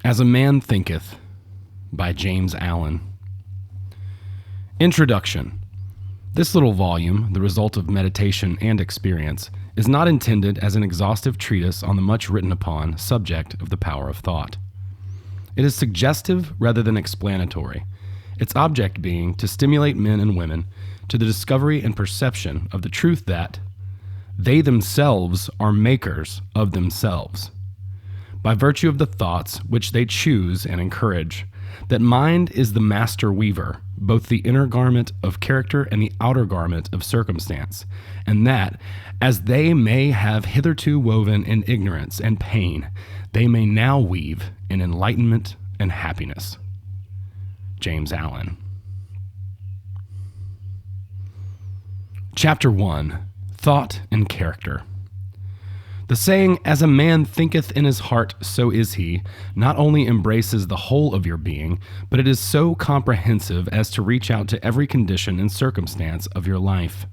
As a Man Thinketh by James Allen. Introduction. This little volume, the result of meditation and experience, is not intended as an exhaustive treatise on the much written upon subject of the power of thought. It is suggestive rather than explanatory, its object being to stimulate men and women to the discovery and perception of the truth that they themselves are makers of themselves, by virtue of the thoughts which they choose and encourage, that mind is the master weaver, both the inner garment of character and the outer garment of circumstance, and that, as they may have hitherto woven in ignorance and pain, they may now weave in enlightenment and happiness. James Allen. Chapter 1. Thought and Character. The saying, "As a man thinketh in his heart, so is he," not only embraces the whole of your being, but it is so comprehensive as to reach out to every condition and circumstance of your life.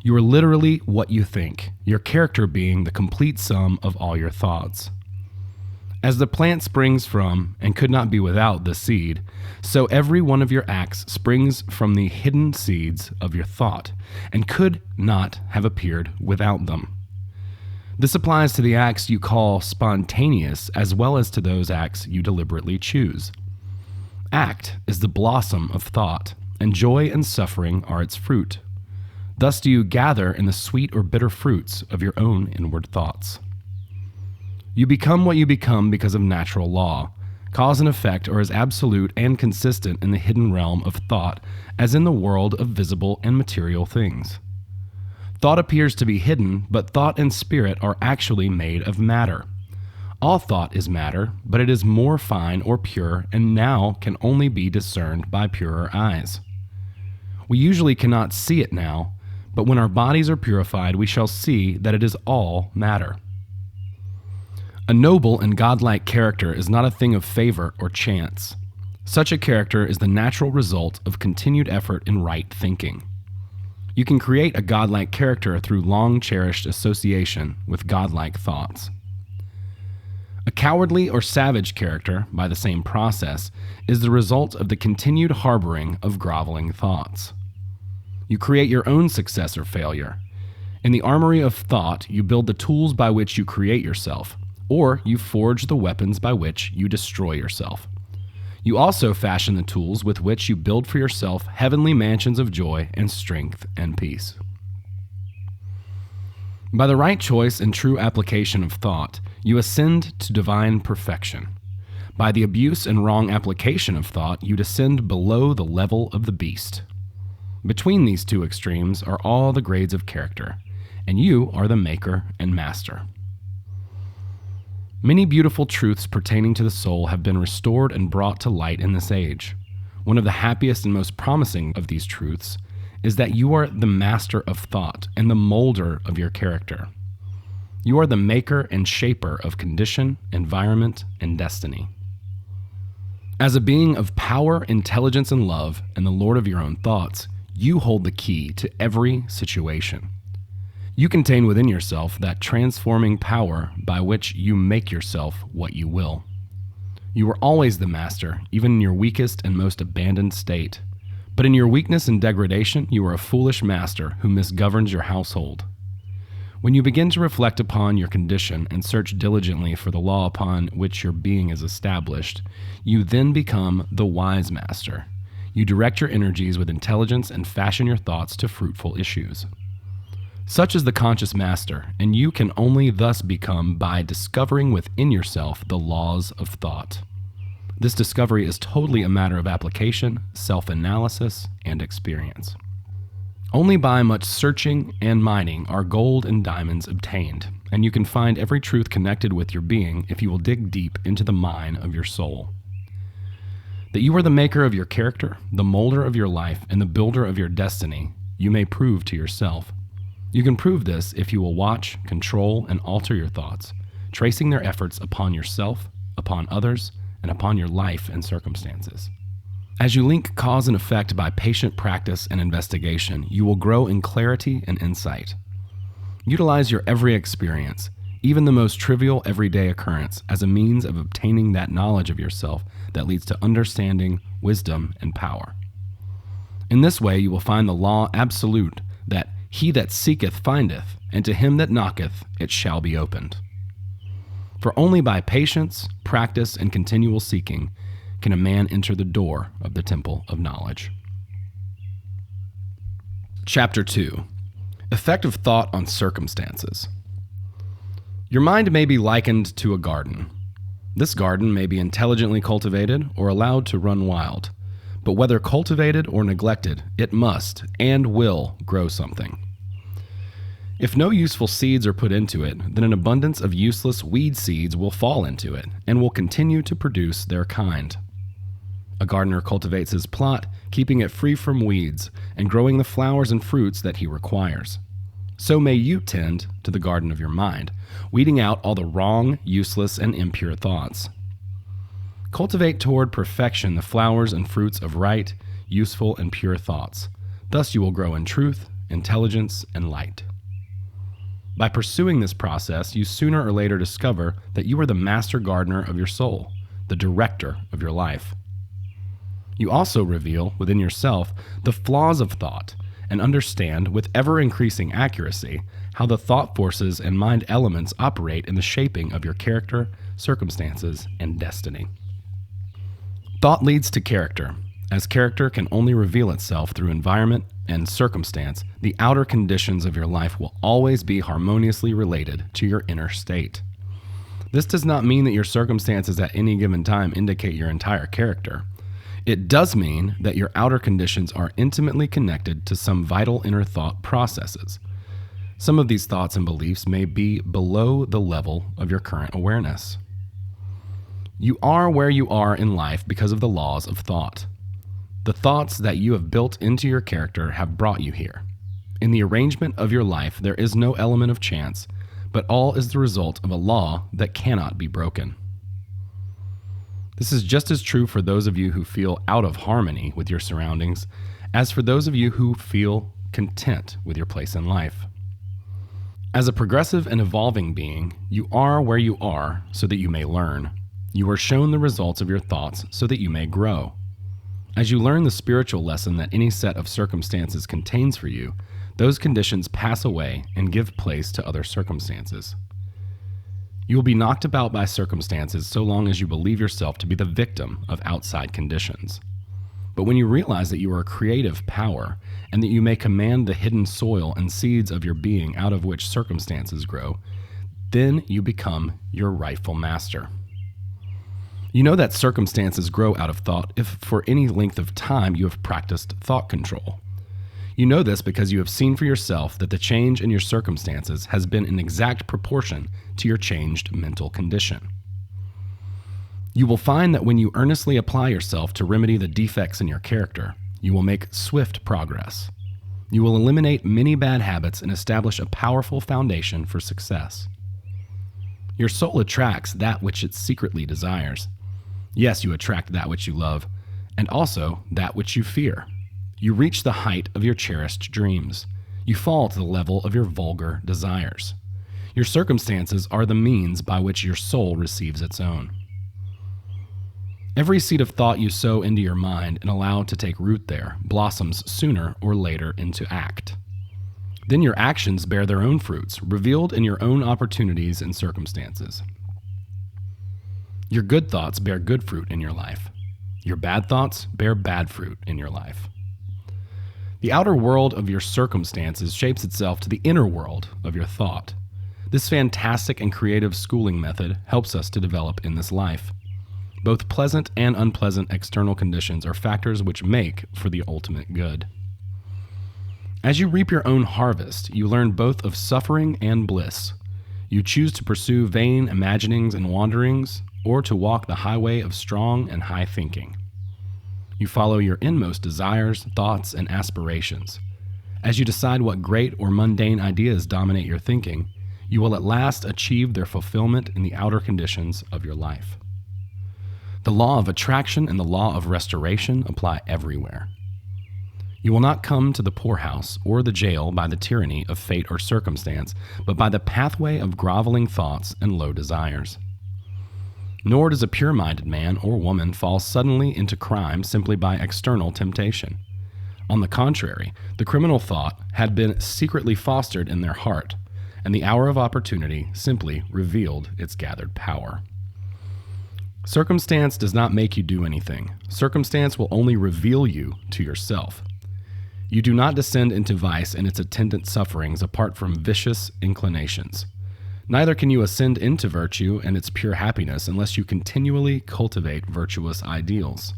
You are literally what you think, your character being the complete sum of all your thoughts. As the plant springs from, and could not be without, the seed, so every one of your acts springs from the hidden seeds of your thought, and could not have appeared without them. This applies to the acts you call spontaneous as well as to those acts you deliberately choose. Act is the blossom of thought, and joy and suffering are its fruit. Thus do you gather in the sweet or bitter fruits of your own inward thoughts. You become what you become because of natural law. Cause and effect are as absolute and consistent in the hidden realm of thought as in the world of visible and material things. Thought appears to be hidden, but thought and spirit are actually made of matter. All thought is matter, but it is more fine or pure, and now can only be discerned by purer eyes. We usually cannot see it now, but when our bodies are purified, we shall see that it is all matter. A noble and godlike character is not a thing of favor or chance. Such a character is the natural result of continued effort in right thinking. You can create a godlike character through long-cherished association with godlike thoughts. A cowardly or savage character, by the same process, is the result of the continued harboring of groveling thoughts. You create your own success or failure. In the armory of thought, you build the tools by which you create yourself, or you forge the weapons by which you destroy yourself. You also fashion the tools with which you build for yourself heavenly mansions of joy and strength and peace. By the right choice and true application of thought, you ascend to divine perfection. By the abuse and wrong application of thought, you descend below the level of the beast. Between these two extremes are all the grades of character, and you are the maker and master. Many beautiful truths pertaining to the soul have been restored and brought to light in this age. One of the happiest and most promising of these truths is that you are the master of thought and the molder of your character. You are the maker and shaper of condition, environment, and destiny. As a being of power, intelligence, and love, and the lord of your own thoughts, you hold the key to every situation. You contain within yourself that transforming power by which you make yourself what you will. You are always the master, even in your weakest and most abandoned state. But in your weakness and degradation, you are a foolish master who misgoverns your household. When you begin to reflect upon your condition and search diligently for the law upon which your being is established, you then become the wise master. You direct your energies with intelligence and fashion your thoughts to fruitful issues. Such is the conscious master, and you can only thus become by discovering within yourself the laws of thought. This discovery is totally a matter of application, self-analysis, and experience. Only by much searching and mining are gold and diamonds obtained, and you can find every truth connected with your being if you will dig deep into the mine of your soul. That you are the maker of your character, the molder of your life, and the builder of your destiny, you may prove to yourself. You can prove this if you will watch, control, and alter your thoughts, tracing their efforts upon yourself, upon others, and upon your life and circumstances. As you link cause and effect by patient practice and investigation, you will grow in clarity and insight. Utilize your every experience. even the most trivial everyday occurrence, as a means of obtaining that knowledge of yourself that leads to understanding, wisdom, and power. In this way, you will find the law absolute that he that seeketh findeth, and to him that knocketh it shall be opened. For only by patience, practice, and continual seeking can a man enter the door of the temple of knowledge. Chapter 2. Effect of Thought on Circumstances. Your mind may be likened to a garden. This garden may be intelligently cultivated or allowed to run wild, but whether cultivated or neglected, it must and will grow something. If no useful seeds are put into it, then an abundance of useless weed seeds will fall into it and will continue to produce their kind. A gardener cultivates his plot, keeping it free from weeds and growing the flowers and fruits that he requires. So may you tend to the garden of your mind, weeding out all the wrong, useless, and impure thoughts. Cultivate toward perfection the flowers and fruits of right, useful, and pure thoughts. Thus you will grow in truth, intelligence, and light. By pursuing this process, you sooner or later discover that you are the master gardener of your soul, the director of your life. You also reveal within yourself the flaws of thought and understand with ever-increasing accuracy how the thought forces and mind elements operate in the shaping of your character, circumstances, and destiny. Thought leads to character. As character can only reveal itself through environment and circumstance, the outer conditions of your life will always be harmoniously related to your inner state. This does not mean that your circumstances at any given time indicate your entire character. It does mean that your outer conditions are intimately connected to some vital inner thought processes. Some of these thoughts and beliefs may be below the level of your current awareness. You are where you are in life because of the laws of thought. The thoughts that you have built into your character have brought you here. In the arrangement of your life, there is no element of chance, but all is the result of a law that cannot be broken. This is just as true for those of you who feel out of harmony with your surroundings as for those of you who feel content with your place in life. As a progressive and evolving being, you are where you are so that you may learn. You are shown the results of your thoughts so that you may grow. As you learn the spiritual lesson that any set of circumstances contains for you, those conditions pass away and give place to other circumstances. You will be knocked about by circumstances so long as you believe yourself to be the victim of outside conditions. But when you realize that you are a creative power and that you may command the hidden soil and seeds of your being out of which circumstances grow, then you become your rightful master. You know that circumstances grow out of thought if for any length of time you have practiced thought control. You know this because you have seen for yourself that the change in your circumstances has been in exact proportion to your changed mental condition. You will find that when you earnestly apply yourself to remedy the defects in your character, you will make swift progress. You will eliminate many bad habits and establish a powerful foundation for success. Your soul attracts that which it secretly desires. Yes, you attract that which you love, and also that which you fear. You reach the height of your cherished dreams. You fall to the level of your vulgar desires. Your circumstances are the means by which your soul receives its own. Every seed of thought you sow into your mind and allow to take root there blossoms sooner or later into act. Then your actions bear their own fruits, revealed in your own opportunities and circumstances. Your good thoughts bear good fruit in your life. Your bad thoughts bear bad fruit in your life. The outer world of your circumstances shapes itself to the inner world of your thought. This fantastic and creative schooling method helps us to develop in this life. Both pleasant and unpleasant external conditions are factors which make for the ultimate good. As you reap your own harvest, you learn both of suffering and bliss. You choose to pursue vain imaginings and wanderings, or to walk the highway of strong and high thinking. You follow your inmost desires, thoughts, and aspirations. As you decide what great or mundane ideas dominate your thinking, you will at last achieve their fulfillment in the outer conditions of your life. The law of attraction and the law of restoration apply everywhere. You will not come to the poorhouse or the jail by the tyranny of fate or circumstance, but by the pathway of groveling thoughts and low desires. Nor does a pure-minded man or woman fall suddenly into crime simply by external temptation. On the contrary, the criminal thought had been secretly fostered in their heart, and the hour of opportunity simply revealed its gathered power. Circumstance does not make you do anything. Circumstance will only reveal you to yourself. You do not descend into vice and its attendant sufferings apart from vicious inclinations. Neither can you ascend into virtue and its pure happiness unless you continually cultivate virtuous ideals.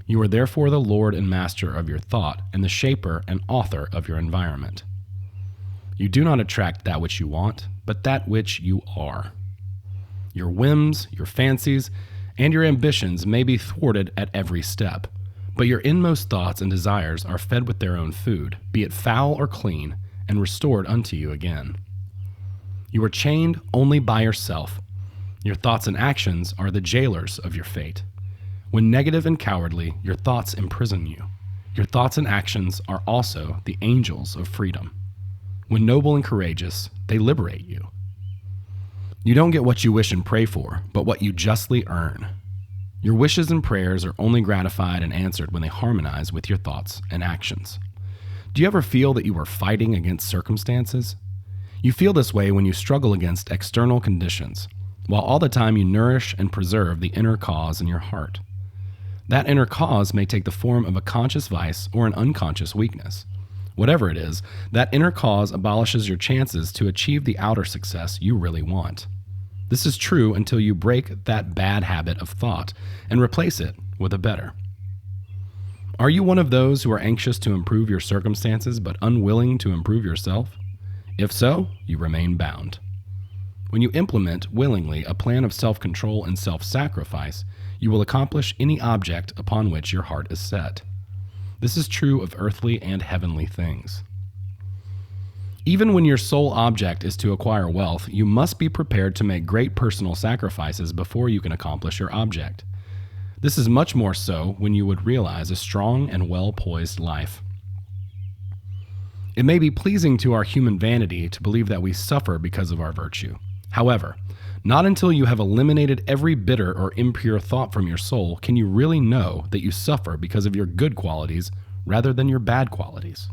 You are therefore the lord and master of your thought and the shaper and author of your environment. You do not attract that which you want, but that which you are. Your whims, your fancies, and your ambitions may be thwarted at every step, but your inmost thoughts and desires are fed with their own food, be it foul or clean, and restored unto you again. You are chained only by yourself. Your thoughts and actions are the jailers of your fate. When negative and cowardly, your thoughts imprison you. Your thoughts and actions are also the angels of freedom. When noble and courageous, they liberate you. You don't get what you wish and pray for, but what you justly earn. Your wishes and prayers are only gratified and answered when they harmonize with your thoughts and actions. Do you ever feel that you are fighting against circumstances? You feel this way when you struggle against external conditions, while all the time you nourish and preserve the inner cause in your heart. That inner cause may take the form of a conscious vice or an unconscious weakness. Whatever it is, that inner cause abolishes your chances to achieve the outer success you really want. This is true until you break that bad habit of thought and replace it with a better. Are you one of those who are anxious to improve your circumstances but unwilling to improve yourself? If so, you remain bound. When you implement willingly a plan of self-control and self-sacrifice, you will accomplish any object upon which your heart is set. This is true of earthly and heavenly things. Even when your sole object is to acquire wealth, you must be prepared to make great personal sacrifices before you can accomplish your object. This is much more so when you would realize a strong and well-poised life. It may be pleasing to our human vanity to believe that we suffer because of our virtue. However, not until you have eliminated every bitter or impure thought from your soul can you really know that you suffer because of your good qualities rather than your bad qualities.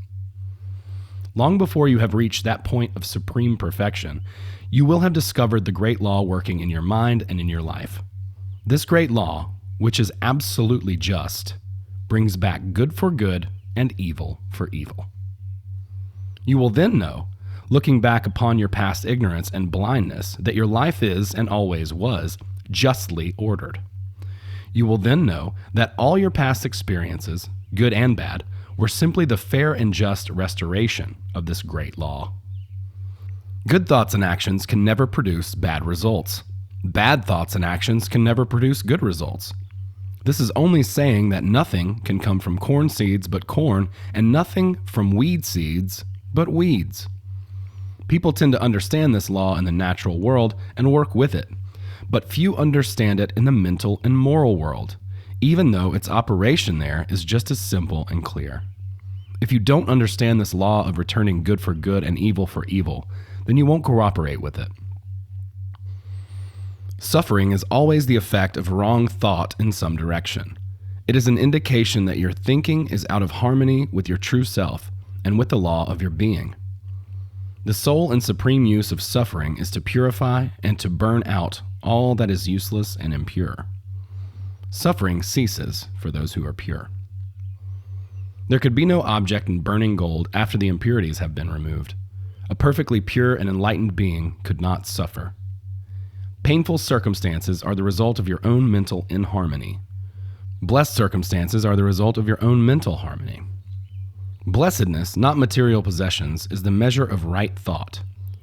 Long before you have reached that point of supreme perfection, you will have discovered the great law working in your mind and in your life. This great law, which is absolutely just, brings back good for good and evil for evil. You will then know, looking back upon your past ignorance and blindness, that your life is, and always was, justly ordered. You will then know that all your past experiences, good and bad, were simply the fair and just restoration of this great law. Good thoughts and actions can never produce bad results. Bad thoughts and actions can never produce good results. This is only saying that nothing can come from corn seeds but corn, and nothing from weed seeds but weeds. People tend to understand this law in the natural world and work with it, but few understand it in the mental and moral world, even though its operation there is just as simple and clear. If you don't understand this law of returning good for good and evil for evil, then you won't cooperate with it. Suffering is always the effect of wrong thought in some direction. It is an indication that your thinking is out of harmony with your true self and with the law of your being. The sole and supreme use of suffering is to purify and to burn out all that is useless and impure. Suffering ceases for those who are pure. There could be no object in burning gold after the impurities have been removed. A perfectly pure and enlightened being could not suffer. Painful circumstances are the result of your own mental inharmony. Blessed circumstances are the result of your own mental harmony. Blessedness, not material possessions, is the measure of right thought.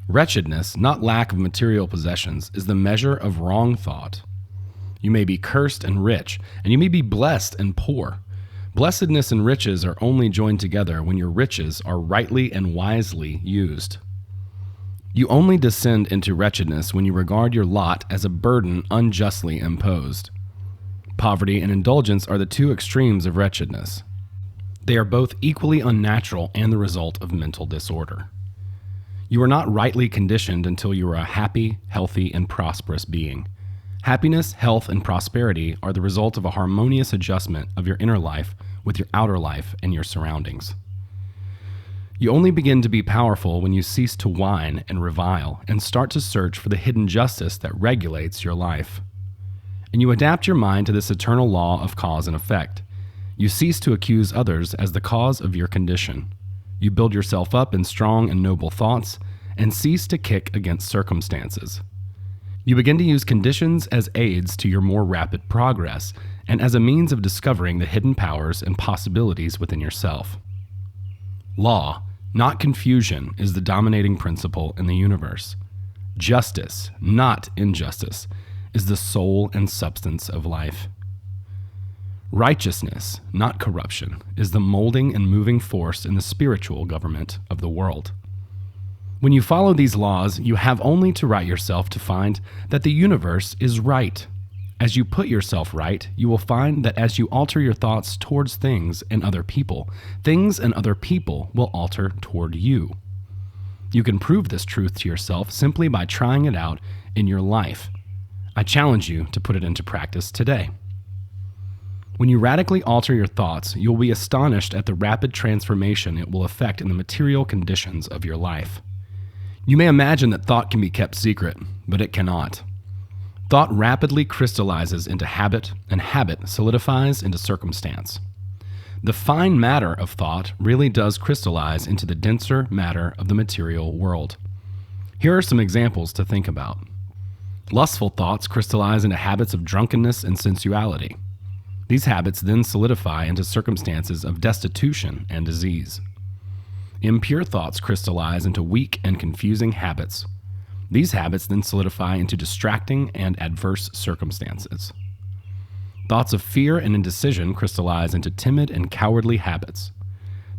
Wretchedness, not lack of material possessions, is the measure of wrong thought. You may be cursed and rich, and you may be blessed and poor. Blessedness and riches are only joined together when your riches are rightly and wisely used. You only descend into wretchedness when you regard your lot as a burden unjustly imposed. Poverty and indulgence are the two extremes of wretchedness. They are both equally unnatural and the result of mental disorder. You are not rightly conditioned until you are a happy, healthy, and prosperous being. Happiness, health, and prosperity are the result of a harmonious adjustment of your inner life with your outer life and your surroundings. You only begin to be powerful when you cease to whine and revile and start to search for the hidden justice that regulates your life. And you adapt your mind to this eternal law of cause and effect. You cease to accuse others as the cause of your condition. You build yourself up in strong and noble thoughts and cease to kick against circumstances. You begin to use conditions as aids to your more rapid progress and as a means of discovering the hidden powers and possibilities within yourself. Law, not confusion, is the dominating principle in the universe. Justice, not injustice, is the soul and substance of life. Righteousness, not corruption, is the molding and moving force in the spiritual government of the world. When you follow these laws, you have only to right yourself to find that the universe is right. As you put yourself right, you will find that as you alter your thoughts towards things and other people will alter toward you. You can prove this truth to yourself simply by trying it out in your life. I challenge you to put it into practice today. When you radically alter your thoughts, you'll be astonished at the rapid transformation it will effect in the material conditions of your life. You may imagine that thought can be kept secret, but it cannot. Thought rapidly crystallizes into habit, and habit solidifies into circumstance. The fine matter of thought really does crystallize into the denser matter of the material world. Here are some examples to think about. Lustful thoughts crystallize into habits of drunkenness and sensuality. These habits then solidify into circumstances of destitution and disease. Impure thoughts crystallize into weak and confusing habits. These habits then solidify into distracting and adverse circumstances. Thoughts of fear and indecision crystallize into timid and cowardly habits.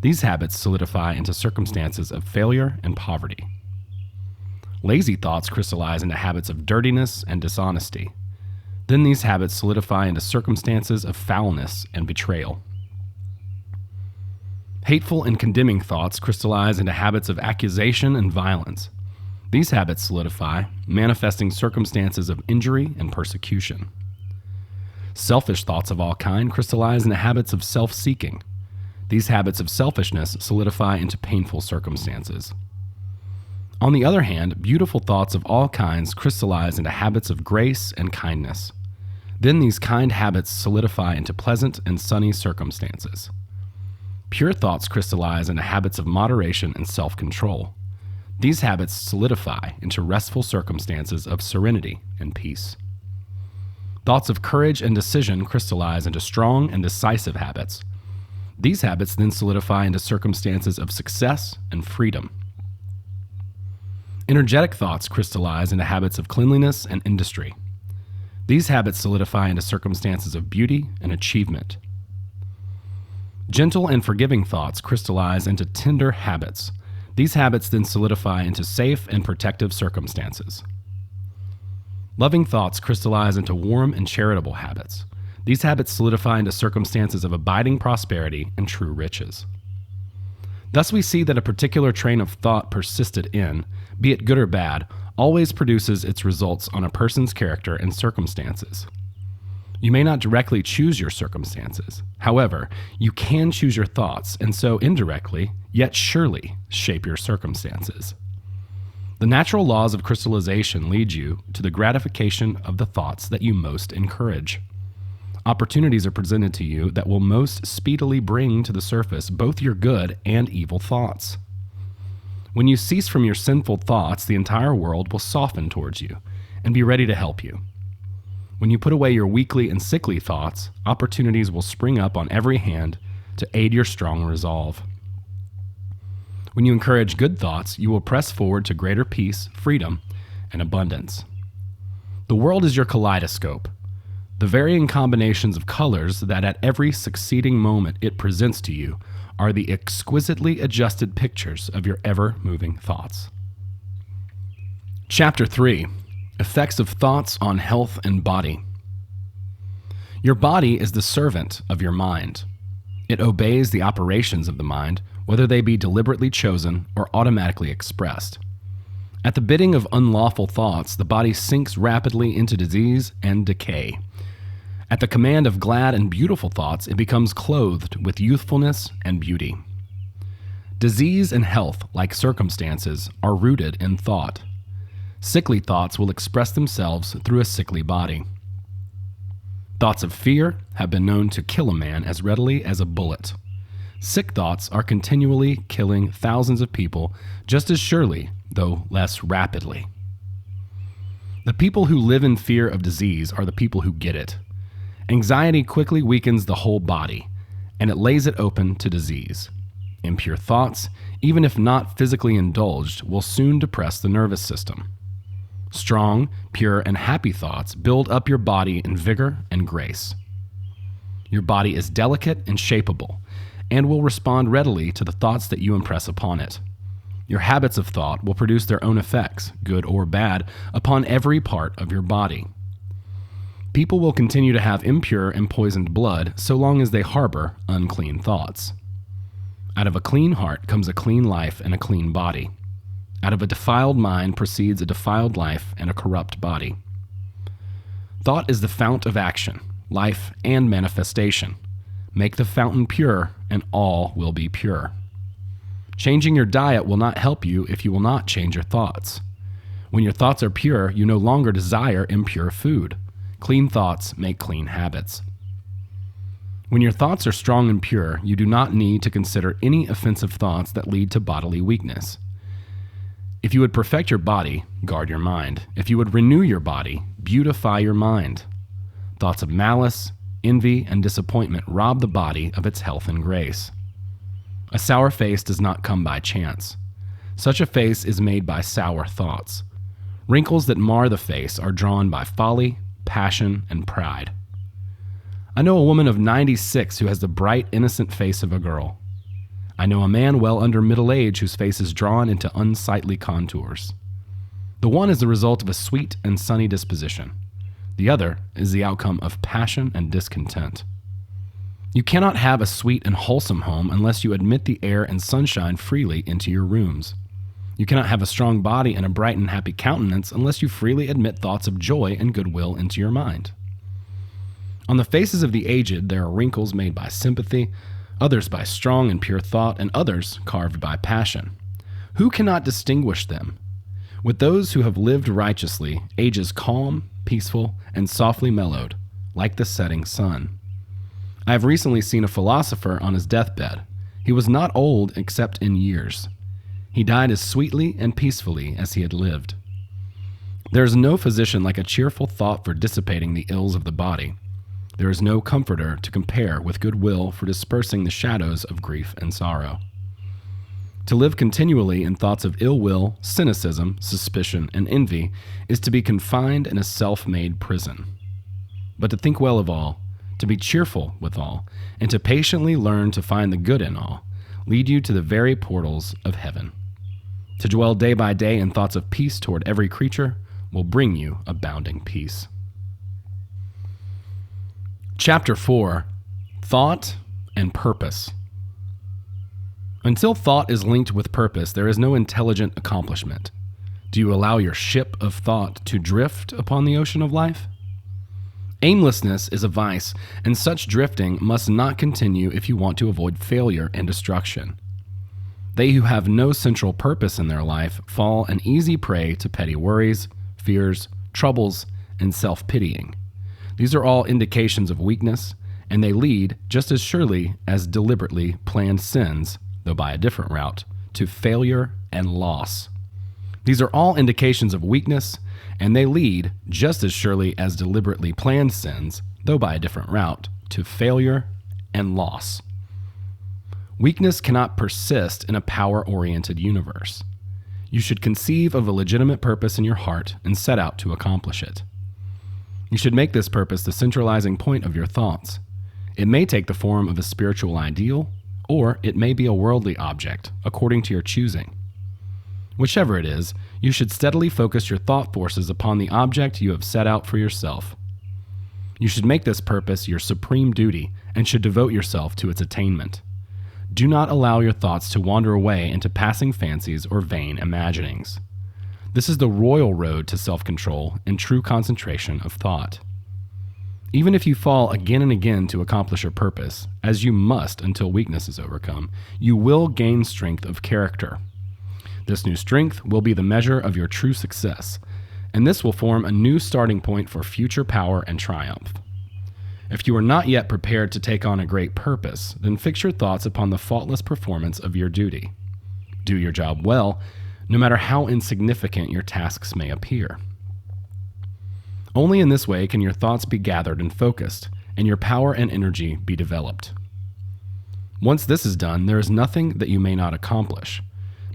These habits solidify into circumstances of failure and poverty. Lazy thoughts crystallize into habits of dirtiness and dishonesty. Then these habits solidify into circumstances of foulness and betrayal. Hateful and condemning thoughts crystallize into habits of accusation and violence. These habits solidify, manifesting circumstances of injury and persecution. Selfish thoughts of all kind crystallize into habits of self-seeking. These habits of selfishness solidify into painful circumstances. On the other hand, beautiful thoughts of all kinds crystallize into habits of grace and kindness. Then these kind habits solidify into pleasant and sunny circumstances. Pure thoughts crystallize into habits of moderation and self-control. These habits solidify into restful circumstances of serenity and peace. Thoughts of courage and decision crystallize into strong and decisive habits. These habits then solidify into circumstances of success and freedom. Energetic thoughts crystallize into habits of cleanliness and industry. These habits solidify into circumstances of beauty and achievement. Gentle and forgiving thoughts crystallize into tender habits. These habits then solidify into safe and protective circumstances. Loving thoughts crystallize into warm and charitable habits. These habits solidify into circumstances of abiding prosperity and true riches. Thus we see that a particular train of thought persisted in, be it good or bad, always produces its results on a person's character and circumstances. You may not directly choose your circumstances. However, you can choose your thoughts, and so indirectly, yet surely, shape your circumstances. The natural laws of crystallization lead you to the gratification of the thoughts that you most encourage. Opportunities are presented to you that will most speedily bring to the surface both your good and evil thoughts. When you cease from your sinful thoughts, the entire world will soften towards you and be ready to help you. When you put away your weakly and sickly thoughts, opportunities will spring up on every hand to aid your strong resolve. When you encourage good thoughts, you will press forward to greater peace, freedom, and abundance. The world is your kaleidoscope, the varying combinations of colors that at every succeeding moment it presents to you are the exquisitely adjusted pictures of your ever-moving thoughts. Chapter 3. Effects of Thoughts on Health and Body. Your body is the servant of your mind. It obeys the operations of the mind, whether they be deliberately chosen or automatically expressed. At the bidding of unlawful thoughts, the body sinks rapidly into disease and decay. At the command of glad and beautiful thoughts, it becomes clothed with youthfulness and beauty. Disease and health, like circumstances, are rooted in thought. Sickly thoughts will express themselves through a sickly body. Thoughts of fear have been known to kill a man as readily as a bullet. Sick thoughts are continually killing thousands of people just as surely, though less rapidly. The people who live in fear of disease are the people who get it. Anxiety quickly weakens the whole body, and it lays it open to disease. Impure thoughts, even if not physically indulged, will soon depress the nervous system. Strong, pure, and happy thoughts build up your body in vigor and grace. Your body is delicate and shapeable, and will respond readily to the thoughts that you impress upon it. Your habits of thought will produce their own effects, good or bad, upon every part of your body. People will continue to have impure and poisoned blood so long as they harbor unclean thoughts. Out of a clean heart comes a clean life and a clean body. Out of a defiled mind proceeds a defiled life and a corrupt body. Thought is the fount of action, life, and manifestation. Make the fountain pure, and all will be pure. Changing your diet will not help you if you will not change your thoughts. When your thoughts are pure, you no longer desire impure food. Clean thoughts make clean habits. When your thoughts are strong and pure, you do not need to consider any offensive thoughts that lead to bodily weakness. If you would perfect your body, guard your mind. If you would renew your body, beautify your mind. Thoughts of malice, envy, and disappointment rob the body of its health and grace. A sour face does not come by chance. Such a face is made by sour thoughts. Wrinkles that mar the face are drawn by folly, passion, and pride. I know a woman of 96 who has the bright, innocent face of a girl. I know a man well under middle age whose face is drawn into unsightly contours. The one is the result of a sweet and sunny disposition. The other is the outcome of passion and discontent. You cannot have a sweet and wholesome home unless you admit the air and sunshine freely into your rooms. You cannot have a strong body and a bright and happy countenance unless you freely admit thoughts of joy and goodwill into your mind. On the faces of the aged there are wrinkles made by sympathy, others by strong and pure thought, and others carved by passion. Who cannot distinguish them? With those who have lived righteously, age is calm, peaceful, and softly mellowed, like the setting sun. I have recently seen a philosopher on his deathbed. He was not old except in years. He died as sweetly and peacefully as he had lived. There is no physician like a cheerful thought for dissipating the ills of the body. There is no comforter to compare with goodwill for dispersing the shadows of grief and sorrow. To live continually in thoughts of ill will, cynicism, suspicion, and envy is to be confined in a self-made prison. But to think well of all, to be cheerful with all, and to patiently learn to find the good in all, lead you to the very portals of heaven. To dwell day by day in thoughts of peace toward every creature will bring you abounding peace. Chapter 4. Thought and Purpose. Until thought is linked with purpose, there is no intelligent accomplishment. Do you allow your ship of thought to drift upon the ocean of life? Aimlessness is a vice, and such drifting must not continue if you want to avoid failure and destruction. They who have no central purpose in their life fall an easy prey to petty worries, fears, troubles, and self-pitying. These are all indications of weakness, and they lead, just as surely as deliberately planned sins, though by a different route, to failure and loss. These are all indications of weakness, and they lead, just as surely as deliberately planned sins, though by a different route, to failure and loss. Weakness cannot persist in a power-oriented universe. You should conceive of a legitimate purpose in your heart and set out to accomplish it. You should make this purpose the centralizing point of your thoughts. It may take the form of a spiritual ideal, or it may be a worldly object, according to your choosing. Whichever it is, you should steadily focus your thought forces upon the object you have set out for yourself. You should make this purpose your supreme duty and should devote yourself to its attainment. Do not allow your thoughts to wander away into passing fancies or vain imaginings. This is the royal road to self-control and true concentration of thought. Even if you fall again and again to accomplish your purpose, as you must until weakness is overcome, you will gain strength of character. This new strength will be the measure of your true success, and this will form a new starting point for future power and triumph. If you are not yet prepared to take on a great purpose, then fix your thoughts upon the faultless performance of your duty. Do your job well, no matter how insignificant your tasks may appear. Only in this way can your thoughts be gathered and focused, and your power and energy be developed. Once this is done, there is nothing that you may not accomplish.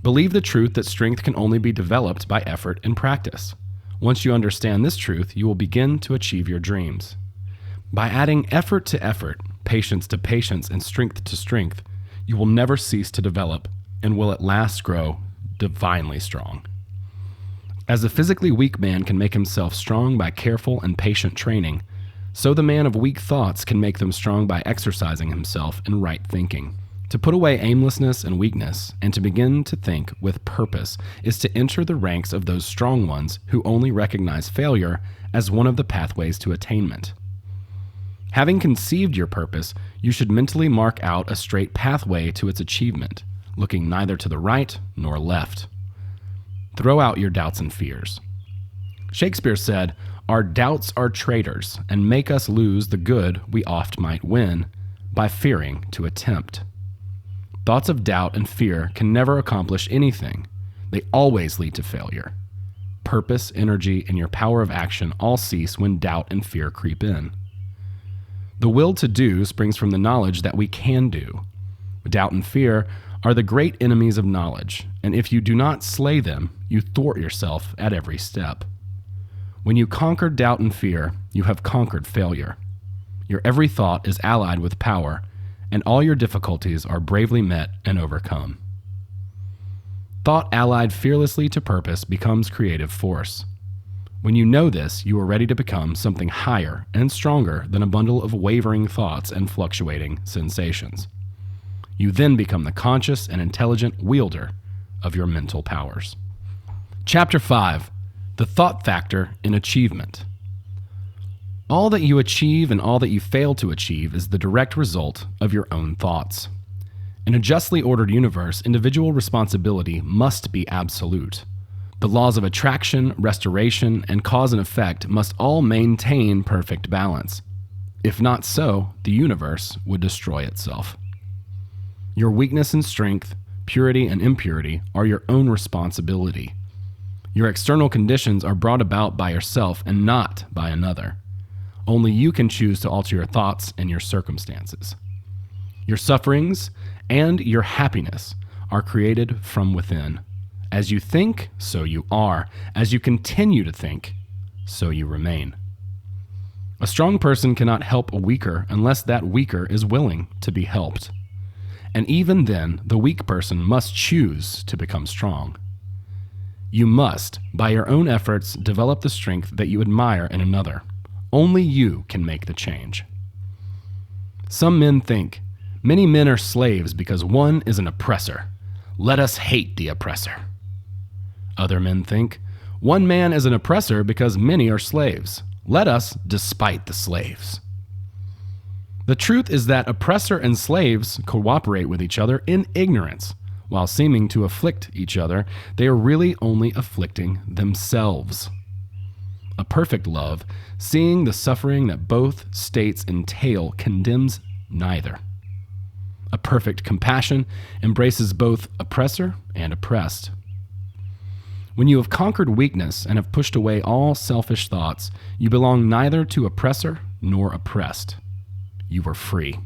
Believe the truth that strength can only be developed by effort and practice. Once you understand this truth, you will begin to achieve your dreams. By adding effort to effort, patience to patience, and strength to strength, you will never cease to develop and will at last grow divinely strong. As the physically weak man can make himself strong by careful and patient training, so the man of weak thoughts can make them strong by exercising himself in right thinking. To put away aimlessness and weakness, and to begin to think with purpose, is to enter the ranks of those strong ones who only recognize failure as one of the pathways to attainment. Having conceived your purpose, you should mentally mark out a straight pathway to its achievement, looking neither to the right nor left. Throw out your doubts and fears. Shakespeare said, "Our doubts are traitors, and make us lose the good we oft might win, by fearing to attempt." Thoughts of doubt and fear can never accomplish anything. They always lead to failure. Purpose, energy, and your power of action all cease when doubt and fear creep in. The will to do springs from the knowledge that we can do. Doubt and fear are the great enemies of knowledge, and if you do not slay them, you thwart yourself at every step. When you conquer doubt and fear, you have conquered failure. Your every thought is allied with power, and all your difficulties are bravely met and overcome. Thought allied fearlessly to purpose becomes creative force. When you know this, you are ready to become something higher and stronger than a bundle of wavering thoughts and fluctuating sensations. You then become the conscious and intelligent wielder of your mental powers. Chapter 5. The Thought Factor in Achievement. All that you achieve and all that you fail to achieve is the direct result of your own thoughts. In a justly ordered universe, individual responsibility must be absolute. The laws of attraction, restoration, and cause and effect must all maintain perfect balance. If not so, the universe would destroy itself. Your weakness and strength, purity and impurity are your own responsibility. Your external conditions are brought about by yourself and not by another. Only you can choose to alter your thoughts and your circumstances. Your sufferings and your happiness are created from within. As you think, so you are. As you continue to think, so you remain. A strong person cannot help a weaker unless that weaker is willing to be helped. And even then, the weak person must choose to become strong. You must, by your own efforts, develop the strength that you admire in another. Only you can make the change. Some men think, many men are slaves because one is an oppressor. Let us hate the oppressor. Other men think, one man is an oppressor because many are slaves. Let us despite the slaves. The truth is that oppressor and slaves cooperate with each other in ignorance. While seeming to afflict each other, they are really only afflicting themselves. A perfect love, seeing the suffering that both states entail, condemns neither. A perfect compassion embraces both oppressor and oppressed. When you have conquered weakness and have pushed away all selfish thoughts, you belong neither to oppressor nor oppressed. You are free.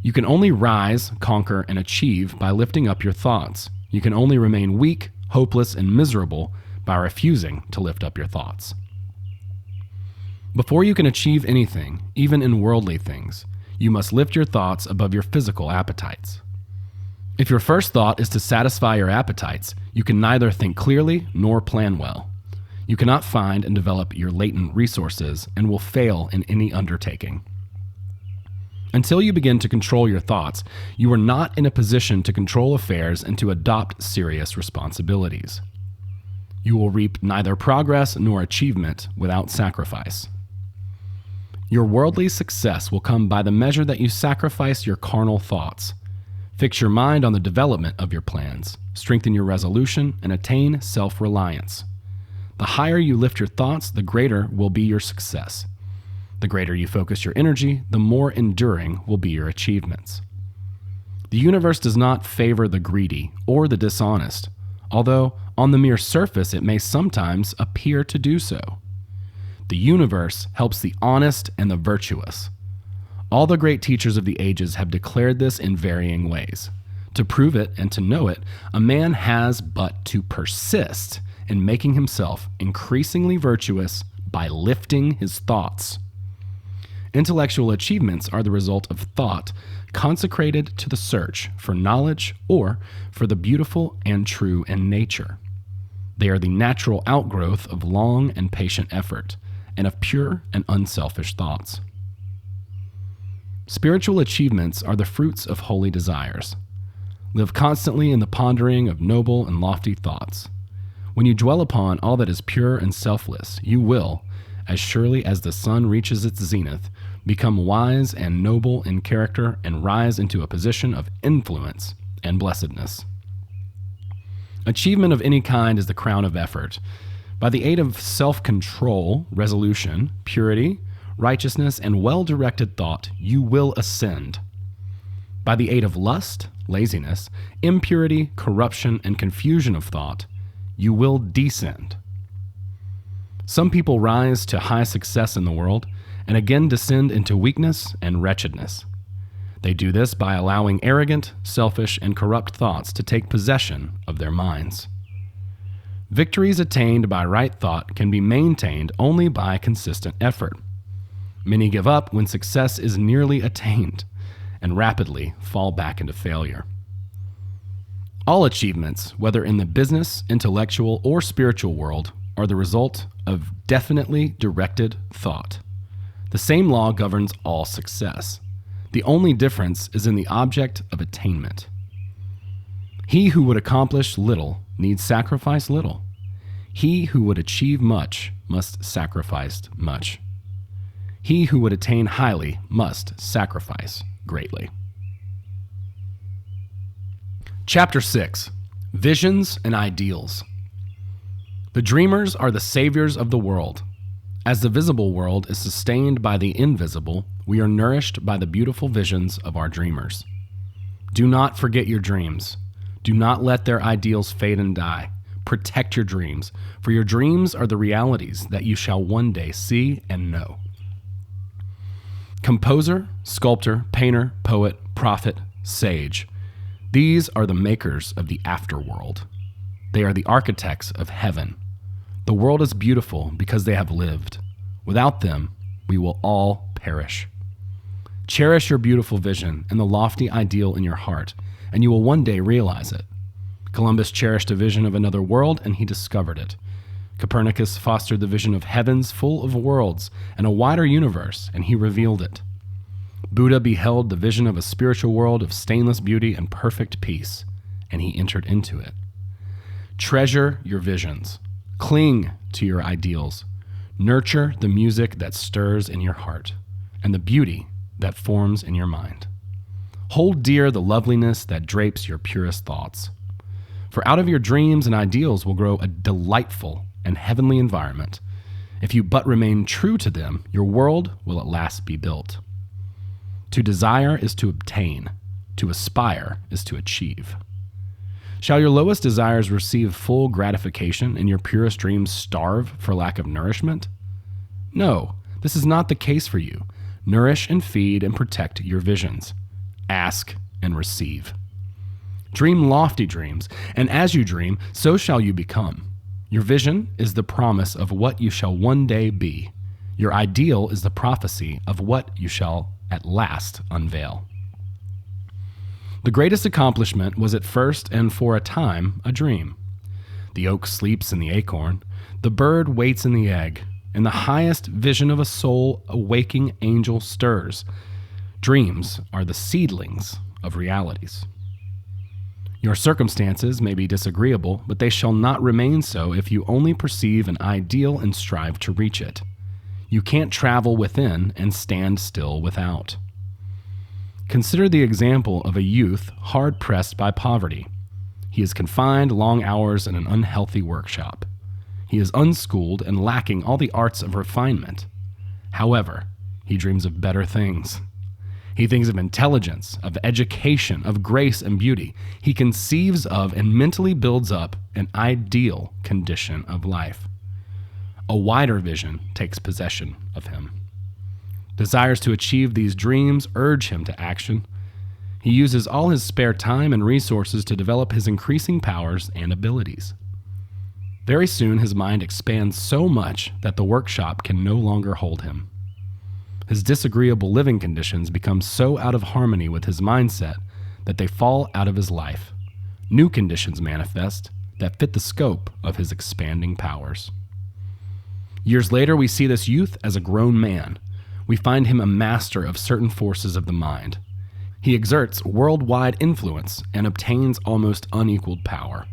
You can only rise, conquer, and achieve by lifting up your thoughts. You can only remain weak, hopeless, and miserable by refusing to lift up your thoughts. Before you can achieve anything, even in worldly things, you must lift your thoughts above your physical appetites. If your first thought is to satisfy your appetites, you can neither think clearly nor plan well. You cannot find and develop your latent resources and will fail in any undertaking. Until you begin to control your thoughts, you are not in a position to control affairs and to adopt serious responsibilities. You will reap neither progress nor achievement without sacrifice. Your worldly success will come by the measure that you sacrifice your carnal thoughts. Fix your mind on the development of your plans, strengthen your resolution, and attain self-reliance. The higher you lift your thoughts, the greater will be your success. The greater you focus your energy, the more enduring will be your achievements. The universe does not favor the greedy or the dishonest, although on the mere surface it may sometimes appear to do so. The universe helps the honest and the virtuous. All the great teachers of the ages have declared this in varying ways. To prove it and to know it, a man has but to persist in making himself increasingly virtuous by lifting his thoughts. Intellectual achievements are the result of thought consecrated to the search for knowledge or for the beautiful and true in nature. They are the natural outgrowth of long and patient effort and of pure and unselfish thoughts. Spiritual achievements are the fruits of holy desires. Live constantly in the pondering of noble and lofty thoughts. When you dwell upon all that is pure and selfless, you will, as surely as the sun reaches its zenith, become wise and noble in character and rise into a position of influence and blessedness. Achievement of any kind is the crown of effort. By the aid of self-control, resolution, purity, righteousness, and well-directed thought, you will ascend. By the aid of lust, laziness, impurity, corruption, and confusion of thought, you will descend. Some people rise to high success in the world and again descend into weakness and wretchedness. They do this by allowing arrogant, selfish, and corrupt thoughts to take possession of their minds. Victories attained by right thought can be maintained only by consistent effort. Many give up when success is nearly attained and rapidly fall back into failure. All achievements, whether in the business, intellectual, or spiritual world, are the result of definitely directed thought. The same law governs all success. The only difference is in the object of attainment. He who would accomplish little needs sacrifice little. He who would achieve much must sacrifice much. He who would attain highly must sacrifice greatly. Chapter 6. Visions and Ideals. The dreamers are the saviors of the world. As the visible world is sustained by the invisible, we are nourished by the beautiful visions of our dreamers. Do not forget your dreams. Do not let their ideals fade and die. Protect your dreams, for your dreams are the realities that you shall one day see and know. Composer, sculptor, painter, poet, prophet, sage. These are the makers of the afterworld. They are the architects of heaven. The world is beautiful because they have lived. Without them, we will all perish. Cherish your beautiful vision and the lofty ideal in your heart, and you will one day realize it. Columbus cherished a vision of another world, and he discovered it. Copernicus fostered the vision of heavens full of worlds and a wider universe, and he revealed it. Buddha beheld the vision of a spiritual world of stainless beauty and perfect peace, and he entered into it. Treasure your visions. Cling to your ideals. Nurture the music that stirs in your heart and the beauty that forms in your mind. Hold dear the loveliness that drapes your purest thoughts. For out of your dreams and ideals will grow a delightful and heavenly environment. If you but remain true to them, your world will at last be built. To desire is to obtain. To aspire is to achieve. Shall your lowest desires receive full gratification and your purest dreams starve for lack of nourishment? No, this is not the case for you. Nourish and feed and protect your visions. Ask and receive. Dream lofty dreams, and as you dream, so shall you become. Your vision is the promise of what you shall one day be. Your ideal is the prophecy of what you shall at last unveil. The greatest accomplishment was at first and for a time a dream. The oak sleeps in the acorn. The bird waits in the egg, and the highest vision of a soul a waking angel stirs. Dreams are the seedlings of realities. Your circumstances may be disagreeable, but they shall not remain so if you only perceive an ideal and strive to reach it. You can't travel within and stand still without. Consider the example of a youth hard-pressed by poverty. He is confined long hours in an unhealthy workshop. He is unschooled and lacking all the arts of refinement. However, he dreams of better things. He thinks of intelligence, of education, of grace and beauty. He conceives of and mentally builds up an ideal condition of life. A wider vision takes possession of him. Desires to achieve these dreams urge him to action. He uses all his spare time and resources to develop his increasing powers and abilities. Very soon his mind expands so much that the workshop can no longer hold him. His disagreeable living conditions become so out of harmony with his mindset that they fall out of his life. New conditions manifest that fit the scope of his expanding powers. Years later, we see this youth as a grown man. We find him a master of certain forces of the mind. He exerts worldwide influence and obtains almost unequaled power.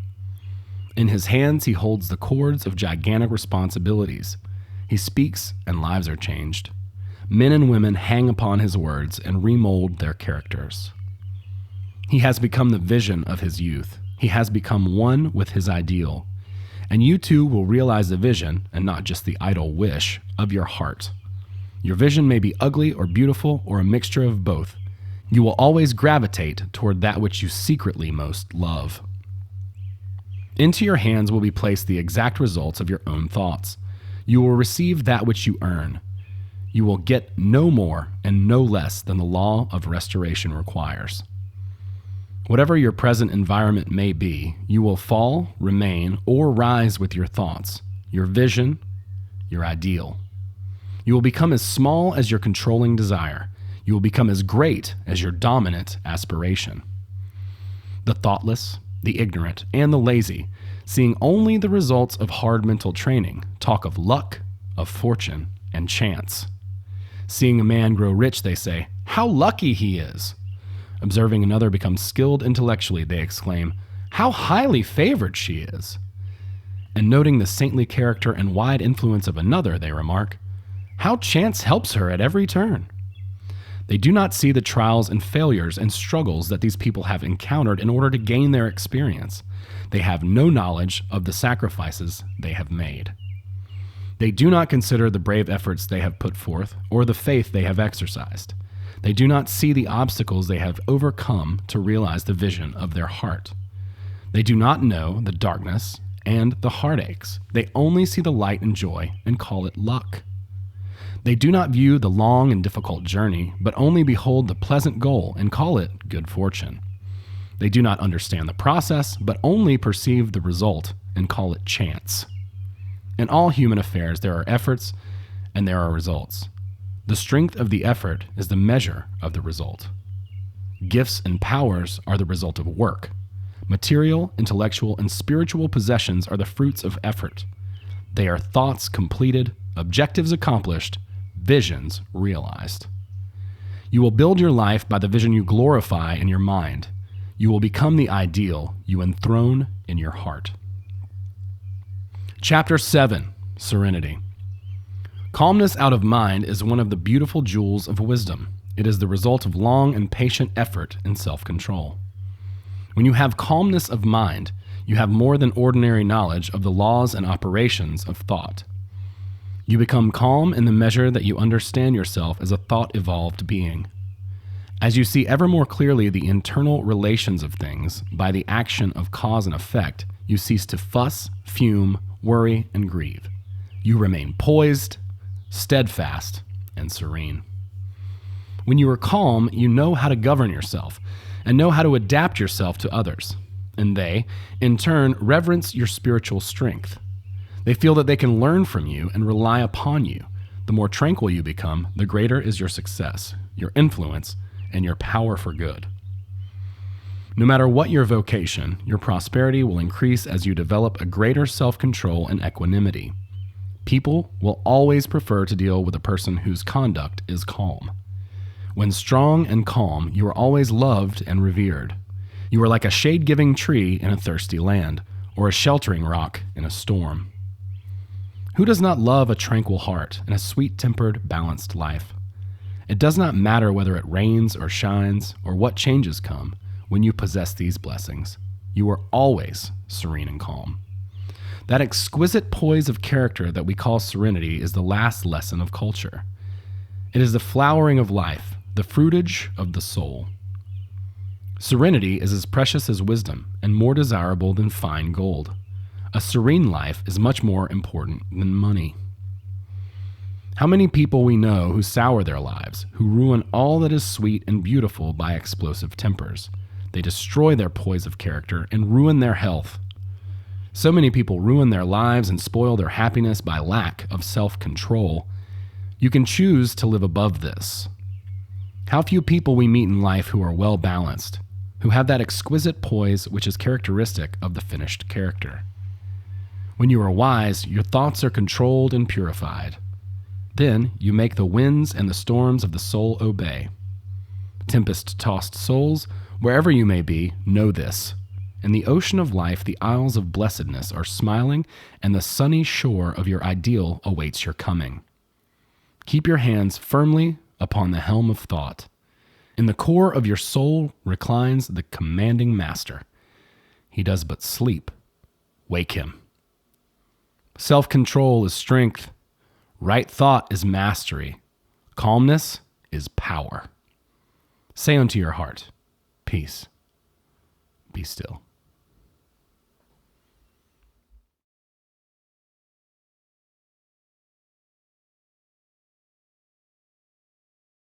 In his hands, he holds the cords of gigantic responsibilities. He speaks, and lives are changed. Men and women hang upon his words and remold their characters. He has become the vision of his youth. He has become one with his ideal. And you too will realize the vision, and not just the idle wish, of your heart. Your vision may be ugly or beautiful or a mixture of both. You will always gravitate toward that which you secretly most love. Into your hands will be placed the exact results of your own thoughts. You will receive that which you earn. You will get no more and no less than the law of restoration requires. Whatever your present environment may be, you will fall, remain, or rise with your thoughts, your vision, your ideal. You will become as small as your controlling desire. You will become as great as your dominant aspiration. The thoughtless, the ignorant, and the lazy, seeing only the results of hard mental training, talk of luck, of fortune, and chance. Seeing a man grow rich, they say, "How lucky he is!" Observing another become skilled intellectually, they exclaim, "How highly favored she is!" And noting the saintly character and wide influence of another, they remark, "How chance helps her at every turn!" They do not see the trials and failures and struggles that these people have encountered in order to gain their experience. They have no knowledge of the sacrifices they have made. They do not consider the brave efforts they have put forth or the faith they have exercised. They do not see the obstacles they have overcome to realize the vision of their heart. They do not know the darkness and the heartaches. They only see the light and joy and call it luck. They do not view the long and difficult journey, but only behold the pleasant goal and call it good fortune. They do not understand the process, but only perceive the result and call it chance. In all human affairs, there are efforts and there are results. The strength of the effort is the measure of the result. Gifts and powers are the result of work. Material, intellectual, and spiritual possessions are the fruits of effort. They are thoughts completed, objectives accomplished, visions realized. You will build your life by the vision you glorify in your mind. You will become the ideal you enthrone in your heart. Chapter 7, Serenity. Calmness out of mind is one of the beautiful jewels of wisdom. It is the result of long and patient effort and self-control. When you have calmness of mind, you have more than ordinary knowledge of the laws and operations of thought. You become calm in the measure that you understand yourself as a thought-evolved being. As you see ever more clearly the internal relations of things by the action of cause and effect, you cease to fuss, fume, worry, and grieve. You remain poised, steadfast, and serene. When you are calm, you know how to govern yourself and know how to adapt yourself to others. And they, in turn, reverence your spiritual strength. They feel that they can learn from you and rely upon you. The more tranquil you become, the greater is your success, your influence, and your power for good. No matter what your vocation, your prosperity will increase as you develop a greater self-control and equanimity. People will always prefer to deal with a person whose conduct is calm. When strong and calm, you are always loved and revered. You are like a shade-giving tree in a thirsty land, or a sheltering rock in a storm. Who does not love a tranquil heart and a sweet-tempered, balanced life? It does not matter whether it rains or shines, or what changes come. When you possess these blessings, you are always serene and calm. That exquisite poise of character that we call serenity is the last lesson of culture. It is the flowering of life, the fruitage of the soul. Serenity is as precious as wisdom and more desirable than fine gold. A serene life is much more important than money. How many people we know who sour their lives, who ruin all that is sweet and beautiful by explosive tempers. They destroy their poise of character and ruin their health. So many people ruin their lives and spoil their happiness by lack of self-control. You can choose to live above this. How few people we meet in life who are well-balanced, who have that exquisite poise which is characteristic of the finished character. When you are wise, your thoughts are controlled and purified. Then you make the winds and the storms of the soul obey. Tempest-tossed souls, wherever you may be, know this. In the ocean of life, the isles of blessedness are smiling, and the sunny shore of your ideal awaits your coming. Keep your hands firmly upon the helm of thought. In the core of your soul reclines the commanding master. He does but sleep. Wake him. Self-control is strength. Right thought is mastery. Calmness is power. Say unto your heart, peace, be still.